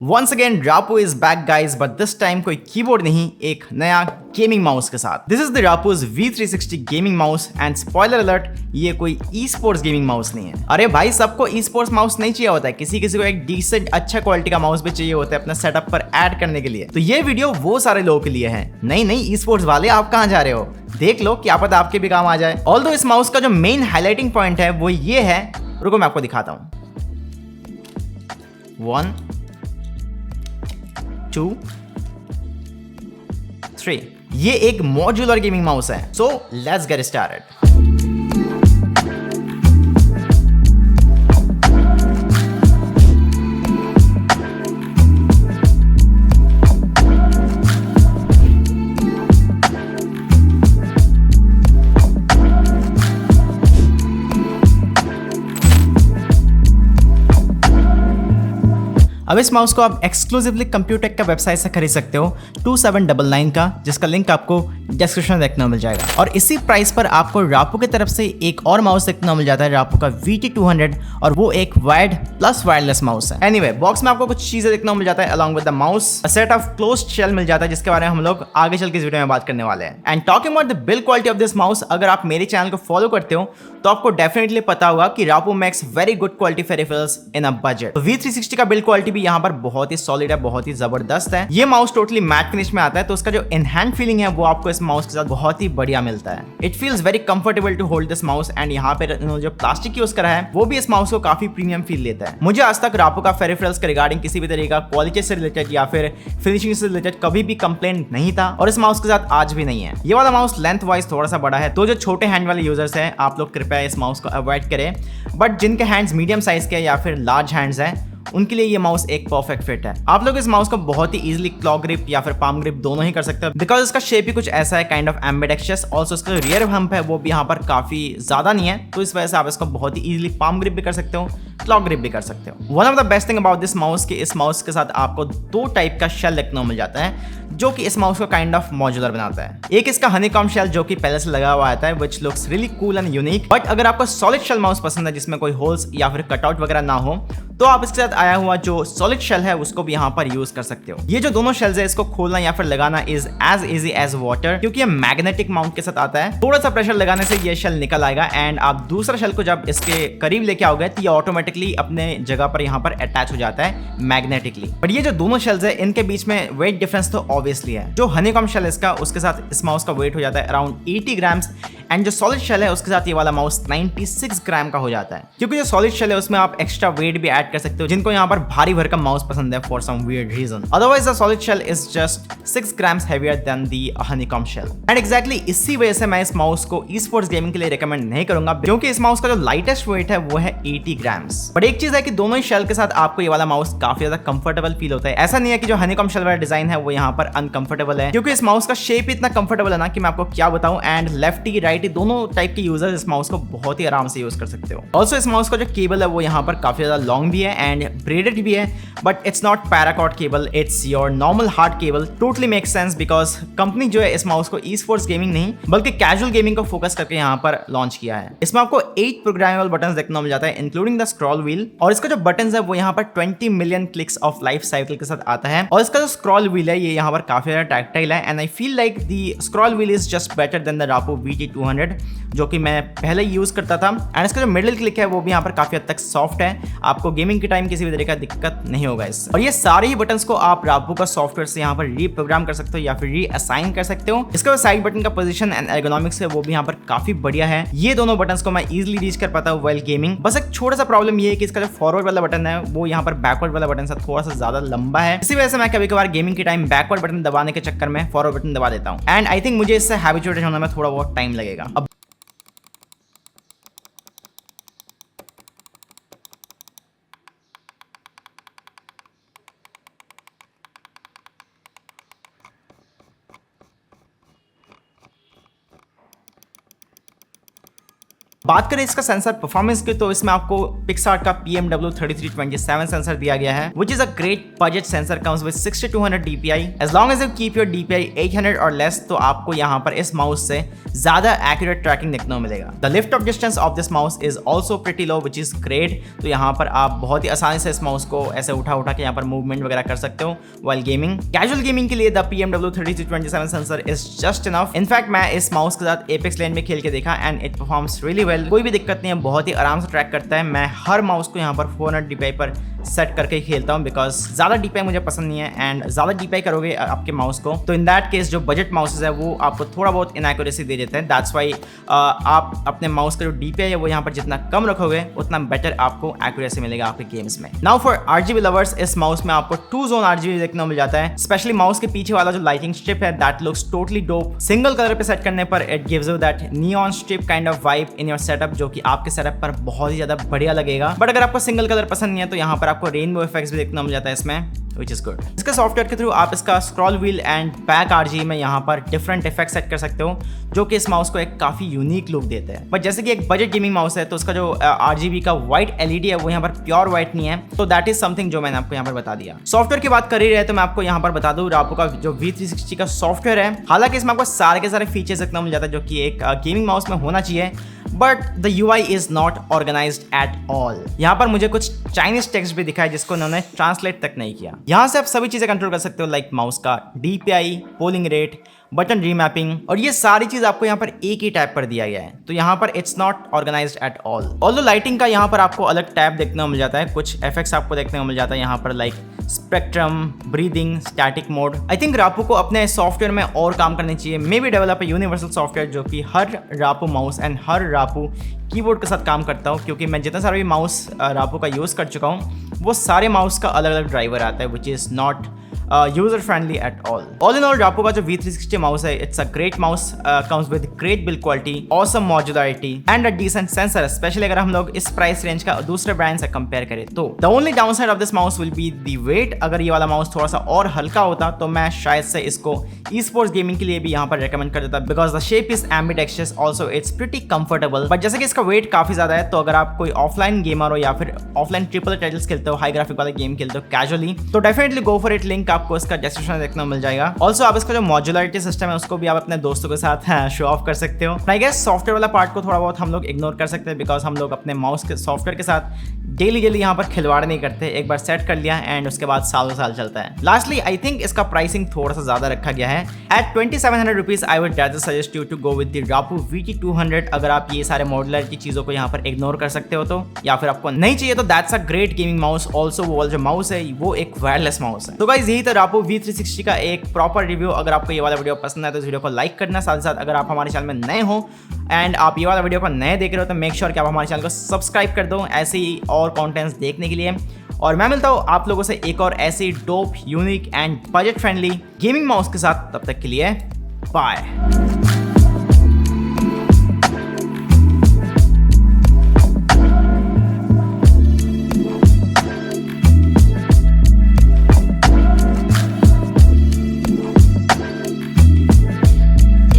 Once again, Rapo is back guys, but this time कोई keyboard नहीं, एक नया गेमिंग माउस के साथ। This is the Rapo's V360 gaming mouse and spoiler alert, ये कोई ई स्पोर्ट्स गेमिंग माउस नहीं है। अरे भाई, सबको ई स्पोर्ट्स माउस नहीं चाहिए होता है, किसी किसी को एक डिसेंट अच्छा क्वालिटी का माउस भी चाहिए होता है अपने सेटअप पर ऐड करने के लिए। तो ये वीडियो वो सारे लोगों के लिए है। नहीं ई स्पोर्ट्स वाले, आप कहाँ जा रहे हो? देख लो, क्या पता आपके भी काम आ जाए। ऑल्दो इस माउस का जो मेन हाईलाइटिंग पॉइंट है वो ये है, रुको मैं आपको दिखाता हूँ। 1 2 3, ये एक मॉड्यूलर गेमिंग माउस है। So let's get started. अब इस माउस को आप एक्सक्लूसिवली कंप्यूटेक का वेबसाइट से खरीद सकते हो 2799 का, जिसका लिंक आपको डिस्क्रिप्शन में देखने को मिल जाएगा। और इसी प्राइस पर आपको रापो की तरफ से एक और माउस देखने को मिल जाता है, रापो का VT200, और वो एक वायर्ड प्लस वायरलेस माउस है। एनीवे, बॉक्स में आपको कुछ चीजें देखने को मिल जाता है along with the mouse. A set of closed shell मिल जाता है, जिसके बारे में हम लोग आगे चल के इस वीडियो में बात करने वाले हैं। And talking about the build quality of this mouse, अगर आप मेरे चैनल को फॉलो करते हो तो आपको डेफिनेटली पता होगा कि rapport makes very good quality peripherals in a budget. तो V360 का बिल्ड क्वालिटी भी यहाँ पर बहुत ही सॉलिड है, बहुत ही जबरदस्त है। ये माउस टोटली मैट फिनिश में आता है, तो उसका जो इनहैंड फीलिंग है वो आपको इस माउस के साथ बहुत ही बढ़िया मिलता है। It feels very comfortable to hold this mouse, and यहाँ पे जो प्लास्टिक यूज करा है वो भी इस माउस को काफी प्रीमियम फील देता है। मुझे आज तक रापो का पेरिफेरल्स के रिगार्डिंग किसी भी तरीके का क्वालिटी से रिलेटेड या फिर फिनिशिंग से रिलेटेड कभी भी कंप्लेंट नहीं था, और इस माउस के साथ आज भी नहीं है। ये वाला माउस लेंथ वाइज थोड़ा सा बड़ा है, तो जो छोटे हैंड वाले यूजर्स हैं, आप लोग कृपया इस माउस को अवॉइड करें। बट जिनके हैंड्स मीडियम साइज के या फिर लार्ज हैंड्स हैं, उनके लिए ये माउस एक परफेक्ट फिट है। आप लोग इस माउस को बहुत ही इजीली क्लॉ ग्रिप या फिर पाम ग्रिप दोनों ही कर सकते हो, बिकॉज इसका शेप ही कुछ ऐसा है, काइंड ऑफ एम्बेडेक्शियस। ऑल्सो इसका जो रियर हम्प है वो भी यहाँ पर काफी ज्यादा नहीं है, तो इस वजह से आप इसको बहुत ही इजीली पाम ग्रिप भी कर सकते हो, क्लॉ ग्रिप भी कर सकते हो। One of the best thing about this mouse कि इस माउस के साथ आपको 2 टाइप का शेल देखने को मिल जाता है, जो कि इस माउस को काइंड ऑफ मॉड्यूलर बनाता है। एक इसका हनीकॉम्ब शेल जो कि पहले से लगा हुआ आता है, which looks really cool and unique. But अगर आपको सॉलिड शेल माउस पसंद है जिसमें कोई होल्स या फिर कटआउट वगैरह ना हो, तो आप इसके साथ आया हुआ जो सॉलिड शेल है उसको भी यहाँ पर यूज कर सकते हो। ये जो दोनों शेल्स है, इसको खोलना या फिर लगाना is as easy as water, क्योंकि ये मैग्नेटिक माउंट के साथ आता है। थोड़ा सा प्रेशर लगाने से ये शेल निकल आएगा, एंड आप दूसरा शेल को जब इसके करीब लेके आओगे तो ये ऑटोमेटिकली अपने जगह पर यहाँ पर अटैच हो जाता है मैग्नेटिकली। बट ये जो दोनों शेल्स है, इनके बीच में वेट डिफरेंस तो ऑब्वियसली है। जो हनीकॉम्ब शेल इसका, उसके साथ इस माउस का वेट हो जाता है अराउंड 80 ग्राम्स, एंड जो सॉलिड शेल है उसके साथ ये वाला माउस 96 ग्राम का हो जाता है। क्योंकि जो सॉलिड शेल है उसमें आप एक्स्ट्रा वेट भी ऐड कर सकते हो, जिनको यहाँ पर भारी भरकम माउस पसंद है for some weird reason. Otherwise the solid shell is just 6 grams heavier than the honeycomb shell. And exactly इसी वजह से मैं इस माउस को ई स्पोर्ट्स गेमिंग के लिए रिकमेंड नहीं करूंगा, क्योंकि इस माउस का जो लाइटेस्ट वेट है वो है 80 ग्राम्स। बट एक चीज है कि दोनों ही शेल के साथ आपको ये वाला माउस काफी ज्यादा कंफर्टेबल फील होता है। ऐसा नहीं है कि जो हनीकॉम्ब शेल वाला डिजाइन है वो यहाँ पर अनकंफर्टेबल है, क्योंकि इस माउस का शेप इतना कंफर्टेबल है ना कि मैं आपको क्या बताऊं। एंड लेफ्टी राइटी दोनों टाइप यूजर इस माउस को बहुत ही आराम से यूज कर सकते हो। ऑल्सो इस माउस का जो केबल है वो यहाँ पर काफी ज्यादा लॉन्ग भी है एंड ब्रेडेड भी है, but it's not paracord cable, it's your normal hard cable. Totally make sense, because company जो है इस माउस को ई स्पोर्ट्स गेमिंग नहीं बल्कि कैजुअल गेमिंग को फोकस करके यहाँ पर लॉन्च किया है। इसमें आपको 8 प्रोग्रामेबल बटन देखने को मिल जाता है, इंक्लूडिंग द स्क्रॉल व्हील। और इसका जो बटन है वो यहाँ पर 20 million clicks of life cycle के साथ आता है। और इसका जो स्क्रॉल व्हील है ये यहाँ पर काफी ज्यादा टैक्टाइल है, and I feel like the scroll wheel is just better than the Rapoo VT200, जो कि मैं पहले यूज करता था। एंड इसका जो मिडिल क्लिक है वो भी यहाँ पर काफी हद तक सॉफ्ट है, आपको गेमिंग के टाइम किसी भी तरह का दिक्कत नहीं होगा इससे। और ये सारे ही बटन्स को आप रापो का सॉफ्टवेयर से यहाँ पर रीप्रोग्राम कर सकते हो या फिर रीअसाइन कर सकते हो। इसका साइड बटन का पोजीशन एंड एर्गोनॉमिक्स है वो भी यहाँ पर काफी बढ़िया है। ये दोनों बटन्स को मैं इजीली रीच कर पाता हूँ व्हाइल गेमिंग। बस एक छोटा सा प्रॉब्लम ये है कि इसका जो फॉरवर्ड वाला बटन है वो यहाँ पर बैकवर्ड वाला बटन से थोड़ा सा ज्यादा लंबा है। इसी वजह से मैं कभी कभार गेमिंग के टाइम बैकवर्ड बटन दबाने के चक्कर में फॉरवर्ड बटन दबा देता हूँ, एंड आई थिंक मुझे इससे हैबिचुएटेड होने में थोड़ा बहुत टाइम लगेगा। अब बात करें इसका सेंसर परफॉर्मेंस की, तो इसमें आपको पिक्सआर्ट का PMW3327 सेंसर दिया गया है, which is a great budget sensor, comes with 6200 DPI. As long as you keep your DPI 800 or less, तो आपको यहाँ पर इस माउस से ज्यादा एक्यूरेट ट्रैकिंग देखने को मिलेगा। The lift off distance of this mouse is also pretty low, which is great. तो यहाँ पर आप बहुत ही आसानी से इस माउस को ऐसे उठा के यहाँ पर मूवमेंट वगैरह कर सकते हो while gaming. Casual gaming के लिए the PMW3327 sensor is just enough. In fact, मैं इस माउस के साथ Apex Legends में खेल के देखा and it performs really well. कोई भी दिक्कत नहीं है, बहुत ही आराम से ट्रैक करता है। मैं हर माउस को यहाँ पर 400 DPI पर सेट करके ही खेलता हूँ, बिकॉज ज़्यादा DPI मुझे पसंद नहीं है, एंड ज़्यादा DPI करोगे आपके माउस को तो इन दैट केस जो बजट माउसेज है वो आपको थोड़ा बहुत इनएक्यूरेसी दे देते हैं। दैट्स वाई आप अपने माउस का जो DPI है वो यहाँ पर जितना कम रखोगे उतना बेटर आपको एक्यूरेसी मिलेगा आपके गेम्स में। नाउ फॉर RGB लवर्स, इस माउस में आपको 2 जोन RGB देखने को मिल जाता है। स्पेशली माउस के पीछे वाला जो लाइटिंग स्ट्रिप है that looks totally dope. Single colour पे सेट करने पर it gives you that neon strip kind of vibe in your setup, जो कि आपके सेटअप पर बहुत ही ज्यादा बढ़िया लगेगा। बट अगर आपको सिंगल कलर पसंद नहीं है तो यहाँ पर आपको रेनबो इफेक्ट्स भी देखना मिल जाता है इसमें, which is good. इसके सॉफ्टवेयर के थ्रू आप इसका scroll wheel and back RGB में यहाँ पर डिफरेंट इफेक्ट सेट कर सकते हो, जो कि इस माउस को एक काफी यूनिक लुक देते हैं। बट जैसे कि एक बजट गेमिंग माउस है तो उसका जो RGB का व्हाइट LED है वो यहाँ पर प्योर व्हाइट नहीं है, तो दैट इज समथिंग जो मैंने आपको यहाँ पर बता दिया। सॉफ्टवेयर की बात कर ही रहे तो मैं आपको यहाँ पर बता दूं, रापो का जो V360 का सॉफ्टवेयर है, हालांकि इसमें आपको सारे के सारे फीचर्स देखने मिल जाता है जो कि एक गेमिंग माउस में होना चाहिए, but the UI is not organised at all. यहाँ पर मुझे कुछ चाइनीज टेक्स्ट भी दिखा है जिसको उन्होंने ट्रांसलेट तक नहीं किया। यहाँ से आप सभी चीजें कंट्रोल कर सकते हो, लाइक माउस का DPI, polling rate, button remapping, और ये सारी चीज आपको यहाँ पर एक ही टैब पर दिया गया है। तो यहाँ पर it's not organised at all. Although lighting का यहाँ पर आपको अलग टैब देखने को मिल जाता है, कुछ इफेक्ट्स आपको देखने को मिल जाता है यहाँ पर, like spectrum, breathing, static mode. I think Rapoo को अपने सॉफ्टवेयर में और काम करने चाहिए, maybe develop a universal software जो कि हर रापो माउस एंड हर रापो कीबोर्ड के साथ काम करता हूँ, क्योंकि मैं जितना सारा भी माउस रापो का यूज़ कर चुका हूँ वो सारे माउस का अलग अलग ड्राइवर आता है, which is not user friendly at all in all. Rapoo का जो V360 माउस है, it's a great mouse, comes with great build quality, awesome modularity and a decent sensor, specially अगर हम लोग इस प्राइस रेंज का दूसरे ब्रांड से कंपेयर करें तो। The only downside of this mouse will be the weight. अगर ये वाला माउस थोड़ा सा और हल्का होता तो मैं शायद से इसको ई स्पोर्ट्स गेमिंग के लिए भी यहाँ पर रेकमेंड कर देता, because the shape is ambidextrous, also it's pretty comfortable. But जैसे कि इसका वेट काफी ज्यादा है, तो अगर आप कोई ऑफलाइन गेमर हो या फिर ऑफलाइन ट्रिपल टाइटल्स खेलते हो, हाई ग्राफिक वाले गेम खेलते हो कैजुअली, तो definitely go for it. Link आपको इसका डिस्क्रिप्शन देखने को मिल जाएगा। ऑल्सो आप इसका जो मॉड्यूलरिटी सिस्टम है उसको भी आप अपने दोस्तों के साथ शो ऑफ कर सकते हो। आई गेस सॉफ्टवेयर वाला पार्ट को थोड़ा बहुत हम लोग इग्नोर कर सकते हैं, बिकॉज हम लोग अपने माउस के सॉफ्टवेयर के साथ डेली यहाँ पर खिलवाड़ नहीं करते, एक बार सेट कर लिया एंड उसके बाद सालों साल चलता है। लास्टली आई थिंक इसका प्राइसिंग थोड़ा सा ज्यादा रखा गया है। At 2700 rupees I would rather suggest you to go with the Rapoo VT200 अगर आप ये सारे मॉड्यूलर की चीजों को यहाँ पर इग्नोर कर सकते हो तो, या फिर आपको नहीं चाहिए तो that's a great gaming mouse. Also वो जो माउस है वो एक वायरलेस माउस है। तो गाइस यही था रापो V360 का एक प्रॉपर रिव्यू। अगर आपको ये वाला वीडियो पसंद है तो इस वीडियो को लाइक करना, साथ ही साथ अगर आप हमारे चैनल में नए हो एंड आप ये वाला वीडियो को नए देख रहे हो तो मेक श्योर कि आप हमारे चैनल को सब्सक्राइब कर दो ऐसे ही और कंटेंट्स देखने के लिए। और मैं मिलता हूँ आप लोगों से एक और ऐसी dope, unique and budget friendly gaming mouse के साथ। तब तक के लिए बाय।